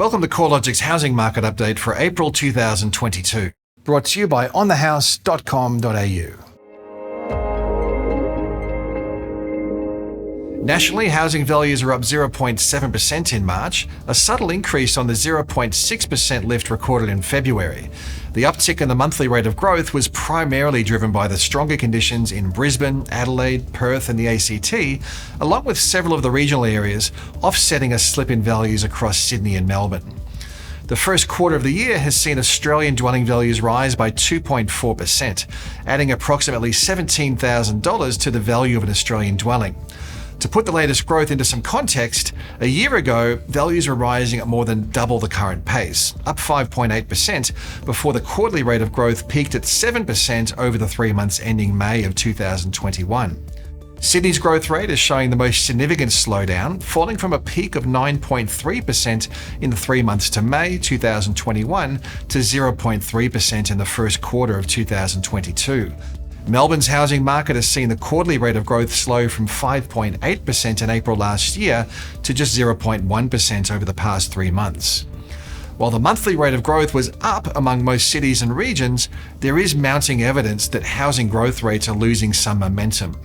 Welcome to CoreLogic's housing market update for April 2022, brought to you by onthehouse.com.au. Nationally, housing values are up 0.7% in March, a subtle increase on the 0.6% lift recorded in February. The uptick in the monthly rate of growth was primarily driven by the stronger conditions in Brisbane, Adelaide, Perth and the ACT, along with several of the regional areas, offsetting a slip in values across Sydney and Melbourne. The first quarter of the year has seen Australian dwelling values rise by 2.4%, adding approximately $17,000 to the value of an Australian dwelling. To put the latest growth into some context, a year ago, values were rising at more than double the current pace, up 5.8%, before the quarterly rate of growth peaked at 7% over the 3 months ending May of 2021. Sydney's growth rate is showing the most significant slowdown, falling from a peak of 9.3% in the 3 months to May 2021 to 0.3% in the first quarter of 2022. Melbourne's housing market has seen the quarterly rate of growth slow from 5.8% in April last year to just 0.1% over the past 3 months. While the monthly rate of growth was up among most cities and regions, there is mounting evidence that housing growth rates are losing some momentum.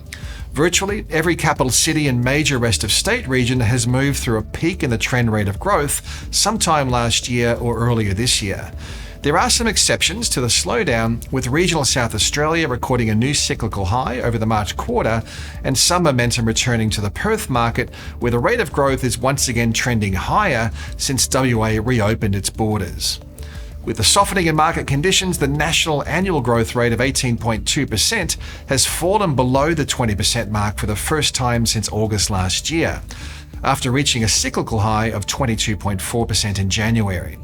Virtually every capital city and major rest of state region has moved through a peak in the trend rate of growth sometime last year or earlier this year. There are some exceptions to the slowdown, with regional South Australia recording a new cyclical high over the March quarter and some momentum returning to the Perth market, where the rate of growth is once again trending higher since WA reopened its borders. With the softening in market conditions, the national annual growth rate of 18.2% has fallen below the 20% mark for the first time since August last year, after reaching a cyclical high of 22.4% in January.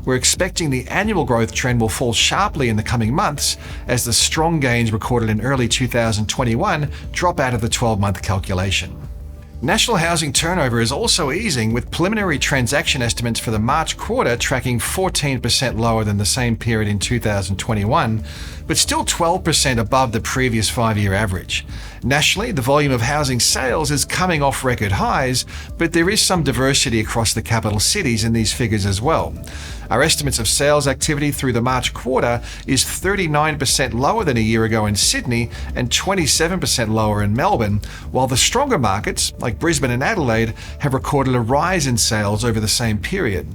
We're expecting the annual growth trend will fall sharply in the coming months as the strong gains recorded in early 2021 drop out of the 12-month calculation. National housing turnover is also easing, with preliminary transaction estimates for the March quarter tracking 14% lower than the same period in 2021, but still 12% above the previous 5-year average. Nationally, the volume of housing sales is coming off record highs, but there is some diversity across the capital cities in these figures as well. Our estimates of sales activity through the March quarter is 39% lower than a year ago in Sydney and 27% lower in Melbourne, while the stronger markets, like Brisbane and Adelaide, have recorded a rise in sales over the same period.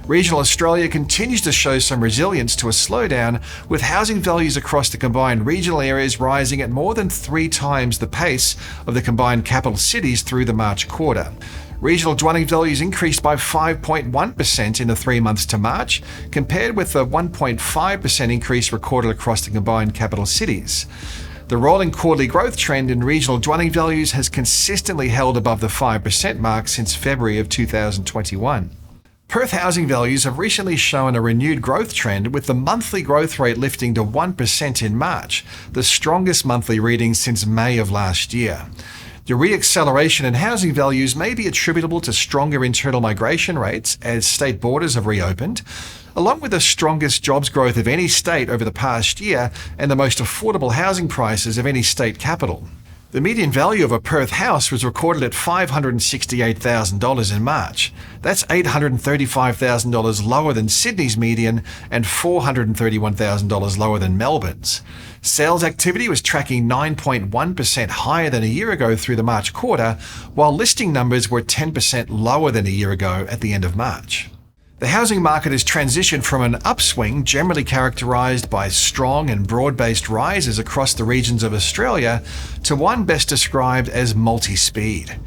Regional Australia continues to show some resilience to a slowdown, with housing values across the combined regional areas rising at more than 3 times the pace of the combined capital cities through the March quarter. Regional dwelling values increased by 5.1% in the 3 months to March, compared with the 1.5% increase recorded across the combined capital cities. The rolling quarterly growth trend in regional dwelling values has consistently held above the 5% mark since February of 2021. Perth housing values have recently shown a renewed growth trend, with the monthly growth rate lifting to 1% in March, the strongest monthly reading since May of last year. The re-acceleration in housing values may be attributable to stronger internal migration rates as state borders have reopened, along with the strongest jobs growth of any state over the past year and the most affordable housing prices of any state capital. The median value of a Perth house was recorded at $568,000 in March. That's $835,000 lower than Sydney's median and $431,000 lower than Melbourne's. Sales activity was tracking 9.1% higher than a year ago through the March quarter, while listing numbers were 10% lower than a year ago at the end of March. The housing market has transitioned from an upswing generally characterised by strong and broad-based rises across the regions of Australia to one best described as multi-speed.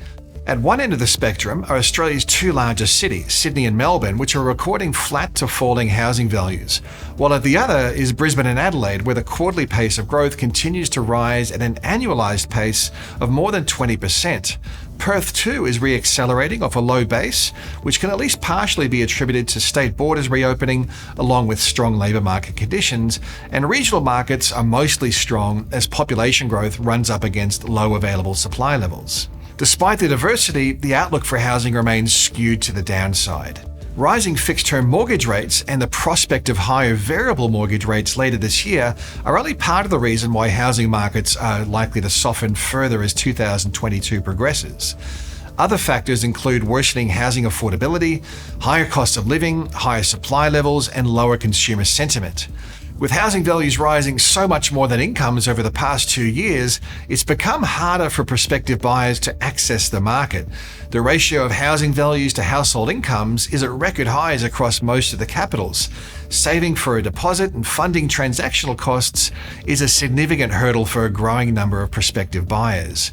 At one end of the spectrum are Australia's 2 largest cities, Sydney and Melbourne, which are recording flat to falling housing values, while at the other is Brisbane and Adelaide, where the quarterly pace of growth continues to rise at an annualised pace of more than 20%. Perth too is re-accelerating off a low base, which can at least partially be attributed to state borders reopening along with strong labour market conditions, and regional markets are mostly strong as population growth runs up against low available supply levels. Despite the diversity, the outlook for housing remains skewed to the downside. Rising fixed-term mortgage rates and the prospect of higher variable mortgage rates later this year are only part of the reason why housing markets are likely to soften further as 2022 progresses. Other factors include worsening housing affordability, higher cost of living, higher supply levels, and lower consumer sentiment. With housing values rising so much more than incomes over the past 2 years, it's become harder for prospective buyers to access the market. The ratio of housing values to household incomes is at record highs across most of the capitals. Saving for a deposit and funding transactional costs is a significant hurdle for a growing number of prospective buyers.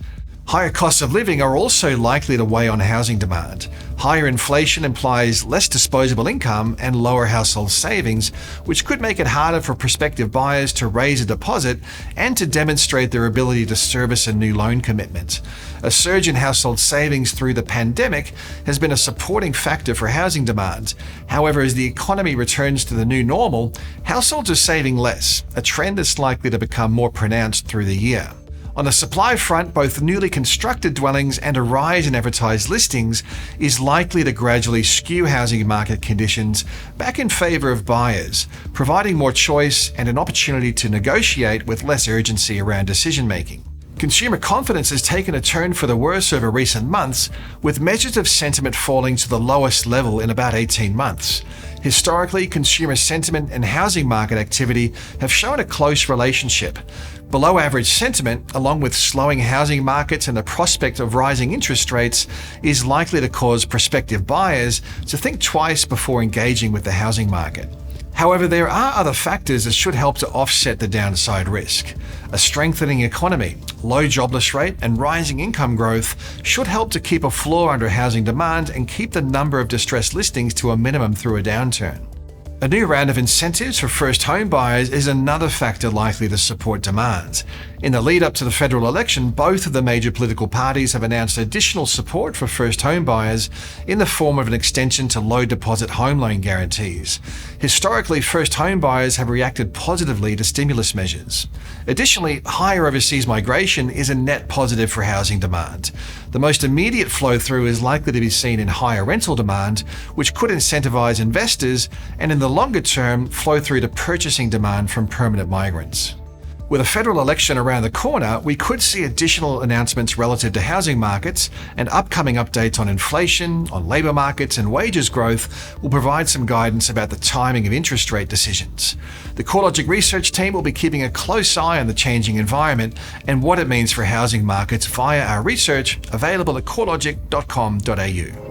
Higher costs of living are also likely to weigh on housing demand. Higher inflation implies less disposable income and lower household savings, which could make it harder for prospective buyers to raise a deposit and to demonstrate their ability to service a new loan commitment. A surge in household savings through the pandemic has been a supporting factor for housing demand. However, as the economy returns to the new normal, households are saving less, a trend that's likely to become more pronounced through the year. On the supply front, both newly constructed dwellings and a rise in advertised listings is likely to gradually skew housing market conditions back in favour of buyers, providing more choice and an opportunity to negotiate with less urgency around decision-making. Consumer confidence has taken a turn for the worse over recent months, with measures of sentiment falling to the lowest level in about 18 months. Historically, consumer sentiment and housing market activity have shown a close relationship. Below average sentiment, along with slowing housing markets and the prospect of rising interest rates, is likely to cause prospective buyers to think twice before engaging with the housing market. However, there are other factors that should help to offset the downside risk. A strengthening economy, low jobless rate, and rising income growth should help to keep a floor under housing demand and keep the number of distressed listings to a minimum through a downturn. A new round of incentives for first home buyers is another factor likely to support demand. In the lead up to the federal election, both of the major political parties have announced additional support for first home buyers in the form of an extension to low deposit home loan guarantees. Historically, first home buyers have reacted positively to stimulus measures. Additionally, higher overseas migration is a net positive for housing demand. The most immediate flow-through is likely to be seen in higher rental demand, which could incentivize investors, and in the longer term, flow through to purchasing demand from permanent migrants. With a federal election around the corner, we could see additional announcements relative to housing markets, and upcoming updates on inflation, on labour markets and wages growth will provide some guidance about the timing of interest rate decisions. The CoreLogic research team will be keeping a close eye on the changing environment and what it means for housing markets via our research available at corelogic.com.au.